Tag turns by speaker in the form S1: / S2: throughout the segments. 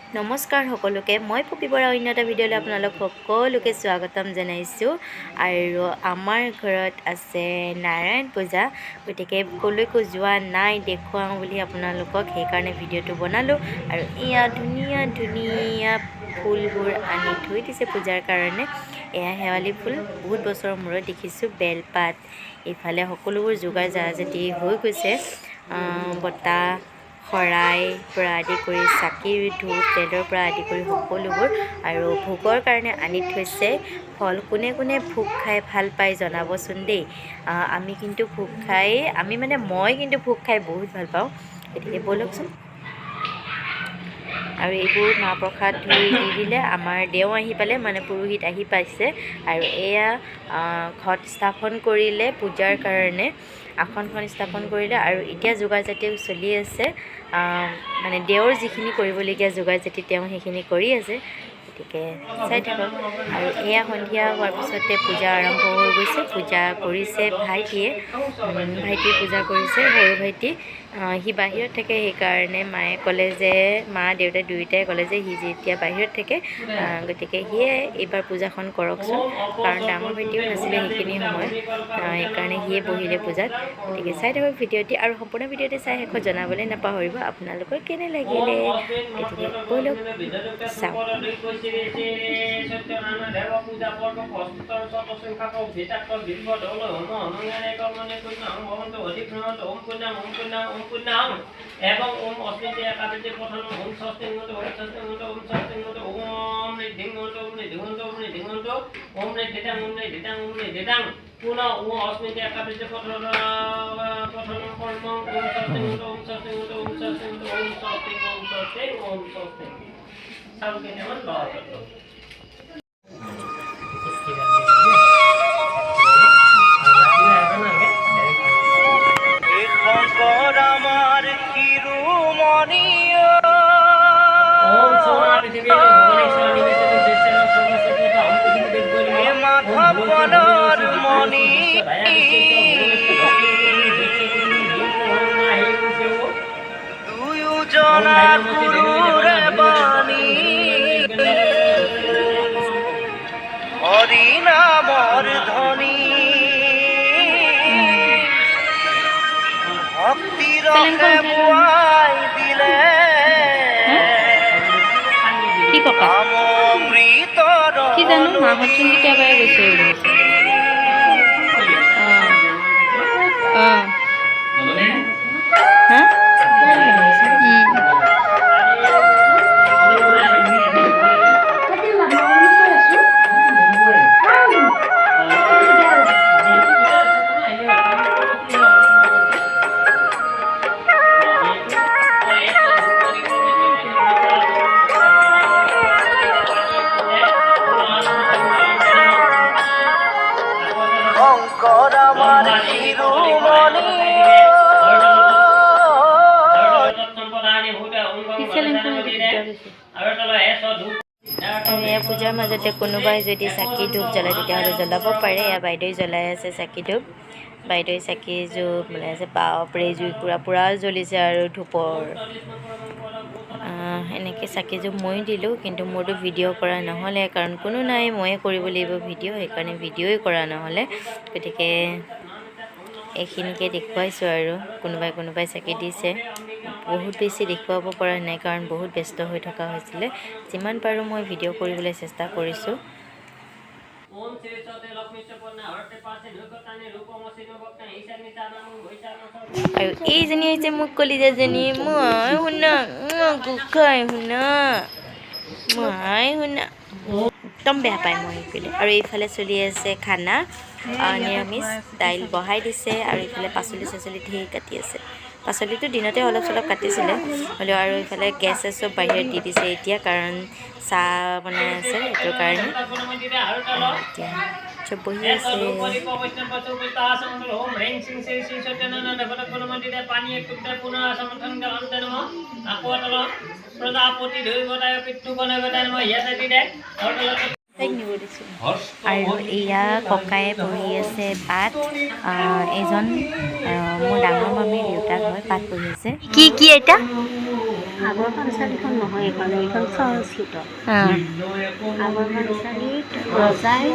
S1: নমস্কাৰ সকলোকে মই পপি বৰা অন্য এটা ভিডিঅ'লৈ আপোনালোক সকলোকে স্বাগতম জনাইছোঁ আৰু আমাৰ ঘৰত আছে নাৰায়ণ পূজা গতিকে কলৈকো যোৱা নাই দেখুৱাওঁ বুলি আপোনালোকক সেইকাৰণে ভিডিঅ'টো বনালোঁ আৰু এয়া ধুনীয়া ধুনীয়া ফুলবোৰ আনি থৈ দিছে পূজাৰ কাৰণে এয়া শেৱালি ফুল বহুত বছৰৰ মূৰত দেখিছোঁ বেলপাত ইফালে সকলোবোৰ যোগাৰ জাতি হৈ গৈছে বটা শৰাই পৰা আদি কৰি চাকিৰ ধূপ তেলৰ পৰা আদি কৰি সকলোবোৰ আৰু ভোগৰ কাৰণে আনি থৈছে ফল কোনে কোনে ভোগ খাই ভাল পায় জনাবচোন দেই আমি কিন্তু ভোগ খাই মই কিন্তু ভোগ খাই বহুত ভাল পাওঁ গতিকে ব'লকচোন আৰু এইবোৰ মাহ প্ৰসাদ ধুই দি দিলে আমাৰ দেও আহি পালে পুৰোহিত আহি পাইছে আৰু এয়া ঘট স্থাপন কৰিলে পূজাৰ কাৰণে আসনখন স্থাপন কৰিলে আৰু এতিয়া যোগাৰ জাতি চলি আছে দেওৰ যিখিনি কৰিবলগীয়া যোগাৰ জাতি তেওঁ সেইখিনি কৰি আছে গতিকে চাই থাকক আৰু এয়া সন্ধিয়া হোৱাৰ পিছতে পূজা আৰম্ভ হৈ গৈছে পূজা কৰিছে ভাইটিয়ে পূজা কৰিছে সৰু ভাইটি সি বাহিৰত থাকে সেইকাৰণে মায়ে ক'লে যে মা দেউতা দুয়োটাই ক'লে যে সি যেতিয়া বাহিৰত থাকে গতিকে সিয়ে এইবাৰ পূজাখন কৰকচোন কাৰণ ডাঙৰ ভাইটিও নাছিলে সেইখিনি সময়ত সেইকাৰণে সিয়ে বহিলে পূজাত গতিকে চাই থাকক ভিডিঅ'টি আৰু সম্পূৰ্ণ ভিডিঅ'টি চাই শেষত জনাবলৈ নাপাহৰিব আপোনালোকৰ কেনে লাগিলে গতিকে ব'লক চাওঁ
S2: এবং ওম অস্মিতে একাদশে পঠন ওম স্বস্তিংগত ওম স্বস্তিংগত ওম স্বস্তিংগত ওম নিধিংগত ওম নিধিংগত ওম নিধিংগত ওম নিধিতাং ওম নিধিতাং ওম নিধিতাং পুনঃ ওম অস্মিতে একাদশে পঠন কর্ম ওম স্বস্তিংগত ওম স্বস্তিংগত ওম স্বস্তিংগত ওম স্বস্তিং ওম স্বস্তিং ওম স্বস্তিং সবকে যেমন বাবা করলো মাধবর মণি দুজনা গুরুরে বাণী হরি নামর ধ্বনি ভক্তি রঙে বুয়াই দিলে অমৃত
S1: কি জানো মাহত চোন কেতিয়াবাই গৈছে
S2: শঙ্কর আমার শিরোমণি
S1: পূজাৰ মাজতে কোনোবাই যদি চাকি ধূপ জ্বলায় তেতিয়াহ'লে জ্বলাব পাৰে এয়া বাইদেৱে জ্বলাই আছে চাকি ধূপ বাইদেৱে চাকি জুপ জ্বলাই আছে বাপৰে জুই পুৰা জ্বলিছে আৰু ধূপৰ এনেকৈ চাকি জুপ ময়ো দিলোঁ কিন্তু মোৰতো ভিডিঅ' কৰা নহ'লে কাৰণ কোনো নাই ময়ে কৰিব লাগিব ভিডিঅ' সেইকাৰণে ভিডিঅ'ই কৰা নহ'লে গতিকে এইখিনিকে দেখুৱাইছোঁ আৰু কোনোবাই চাকি দিছে বহুত বেছি দেখুৱাব পৰা নাই কাৰণ বহুত ব্যস্ত হৈ থকা হৈছিলে যিমান পাৰোঁ মই ভিডিঅ' কৰিবলৈ চেষ্টা কৰিছোঁ আৰু এইজনী হৈছে মোক কলিজাজনী মই শুনা গোসাই শুনা একদম বেয়া পায় মই এইফালে আৰু এইফালে চলি আছে খানা নিৰামিষ দাইল বহাই দিছে আৰু এইফালে পাচলি চাচলি ধেৰ কাটি আছে পাচলিটো দিনতে অলপ চলপ কাটিছিলে হ'লেও আৰু এইফালে গেছ চব বাহিৰত দি দিছে এতিয়া কাৰণ চাহ বনাই আছে সেইটো কাৰণে এতিয়া চব বহি আছে
S2: প্ৰজাপতি ধৰি গতাই পিতৃ বনাই গতাই মই ইয়াতে দি দে
S1: আৰু এয়া ককায়ে পঢ়ি আছে পাঠ। এজন মোৰ ডাঙৰ মামীৰ দেউতাক হয়, পাঠ পঢ়ি আছে। কি এটা
S3: আগৰ পাঞ্চালীখন নহয়, এইখন সংস্কৃত। আগৰ পাঞ্চালীত ৰজাই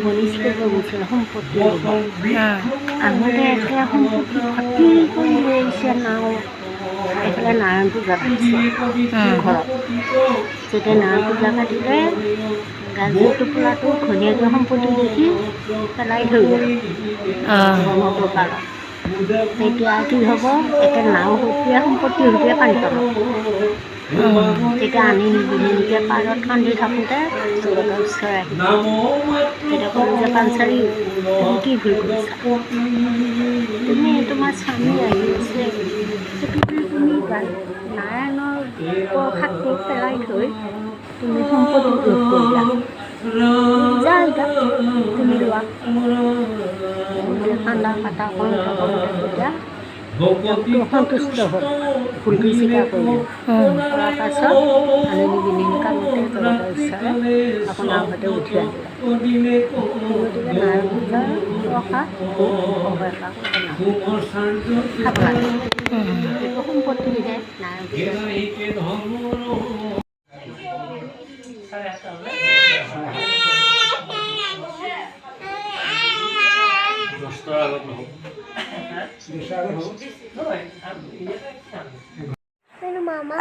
S3: বনিজ কৰিব গৈছিল সম্পত্তি আহোঁতে এতিয়া সম্পত্তি ভৰ্তি কৰি লৈ আহিছে নাও। এইফালে নাৰায়ণ পূজা পাতিছে ঘৰত। যেতিয়া নাৰায়ণ পূজা পাতিলে গাজী টোপোলাটো ঘনীয়াকৈ সম্পত্তি দেখি পেলাই থৈ গ'ল ব্ৰহ্মপুত্ৰৰ। তেতিয়া কি হ'ব, একে নাও সূত্ৰে সম্পত্তি সূত্ৰে পানী পাব। তেতিয়া আনি নিবিলিকে পাৰত কান্দি থাকোঁতে জগতৰ ওচৰ আহিল। তেতিয়া ক'লো যে পাঞ্চালী, তুমি কি ভুল কৰিছা? তুমি তোমাৰ স্বামী আহি আছে, সেইটোতে তুমি নাৰায়ণৰ প্ৰসাদটো পেলাই থৈ তুমি সম্পত্তি ভোগ কৰিলা। যা এতিয়া তুমি লোৱা। কান্দা কাটা কৰোঁতে তেতিয়া সন্তুষ্ট হ'ল, ভুলটো স্বীকাৰ কৰিলোঁ। কৰাৰ পাছত আনি নিবিনি কান্দোতে জগতৰ ঈশ্বৰে আপোনাৰ ঘৰতে উঠি আনিলে। গতিকে নাৰায়ণ পূজাৰ প্ৰসাদ ভোগ অৱহেলা খাব লাগে। এইটো সম্পত্তিহে নাৰায়ণ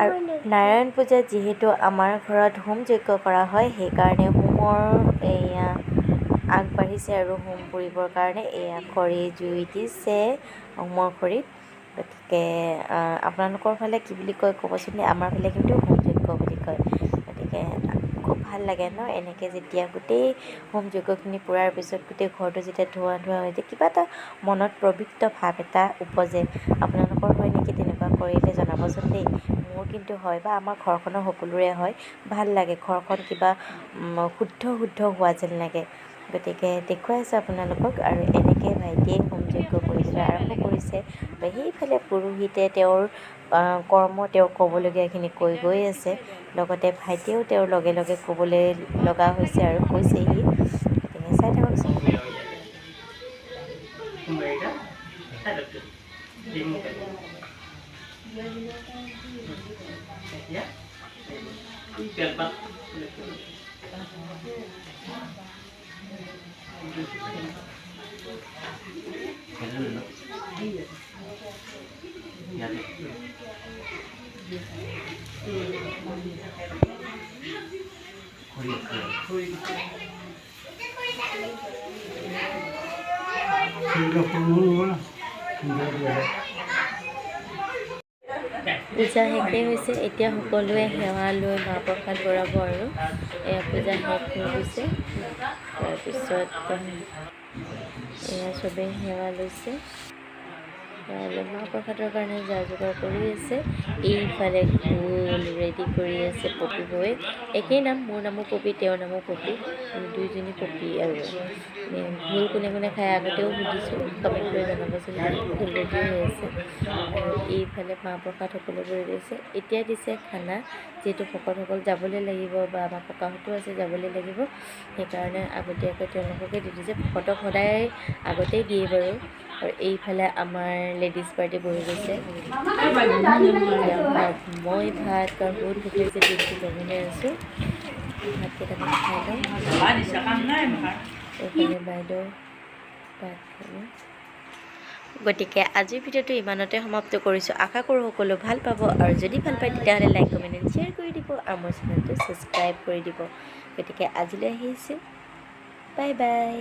S1: আৰু নাৰায়ণ পূজাত যিহেতু আমাৰ ঘৰত হোম যজ্ঞ কৰা হয়, সেইকাৰণে হোমৰ এয়া আগবাঢ়িছে আৰু হোম পুৰিবৰ কাৰণে এয়া খৰি জুই দিছে হোমৰ খৰিত। গতিকে আপোনালোকৰ ফালে কি বুলি কয় ক'বচোন। আমাৰ ফালে কিন্তু হোম যজ্ঞ বুলি কয়। গতিকে খুব ভাল লাগে ন, এনেকৈ যেতিয়া গোটেই হোম যজ্ঞখিনি পুৰাৰ পিছত গোটেই ঘৰটো যেতিয়া ধোঁৱা ধোঁৱা হৈ যায়, কিবা এটা মনত পবিত্ৰ ভাৱ এটা উপজে। আপোনালোকৰ হয় নেকি তেনেকুৱা কৰিলে জনাবচোন দেই। মোৰ কিন্তু হয়, বা আমাৰ ঘৰখনৰ সকলোৰে হয়। ভাল লাগে, ঘৰখন কিবা শুদ্ধ হোৱা যেন লাগে। গতিকে দেখুৱাই আছোঁ আপোনালোকক। আৰু এনেকৈ ভাইটিয়ে হোম যজ্ঞ কৰিবলৈ আৰম্ভ কৰিছে। আৰু সেইফালে পুৰোহিতে তেওঁৰ কৰ্ম তেওঁ ক'বলগীয়াখিনি কৈ গৈ আছে। লগতে ভাইটিয়েও তেওঁৰ লগে লগে ক'বলৈ লগা হৈছে আৰু কৈছেহি। গতিকে চাই থাককচোন। পূজা শেষেই হৈছে। এতিয়া সকলোৱে সেৱা লৈ মাহ প্ৰসাদ বঢ়াব আৰু এয়া পূজা শেষ হৈ গৈছে। তাৰপিছত এয়া চবেই সেৱা লৈছে। সেৱা লৈ মাহ প্ৰসাদৰ কাৰণে যা যোগাৰ কৰি আছে। এইফালে ফুল ৰেডি কৰি আছে পপী বৌয়ে। একেই নাম, মোৰ নামো পপী, তেওঁৰ নামো পপী। দুইজনী পপী আৰু ফুল কোনে কোনে খাই আগতেও সুধিছোঁ, কমেণ্ট কৰি জনাবচোন। ফুল ৰেডি হৈ আছে। আৰু এইফালে মাহ প্ৰসাদ সকলোবোৰ দিছে। এতিয়া দিছে খানা, যিহেতু ভকতসকল যাবলৈ লাগিব বা আমাৰ ককাহঁতো আছে যাবলৈ লাগিব, সেইকাৰণে আগতীয়াকৈ তেওঁলোককে দি দিছে। ভকতক সদায় আগতেই দিয়ে বাৰু। আৰু এইফালে আমাৰ লেডিজ পাৰ্টি বহি গৈছে। মই ভাত কাৰণ বহুত ভোক লাগিছে, দিনটো জঘন্যাই আছোঁ। ভাত কেইটামান খাই লওঁ। এইফালে বাইদেউ ভাত খাব। গতিকে আজিৰ ভিডিঅ'টো ইমানতে সমাপ্ত কৰিছোঁ। আশা কৰোঁ সকলো ভাল পাব। আৰু যদি ভাল পায় তেতিয়াহ'লে লাইক কমেণ্ট এণ্ড শ্বেয়াৰ কৰি দিব আৰু মোৰ চেনেলটো ছাবস্ক্ৰাইব কৰি দিব। গতিকে আজিলৈ আহিছোঁ, বাই বাই।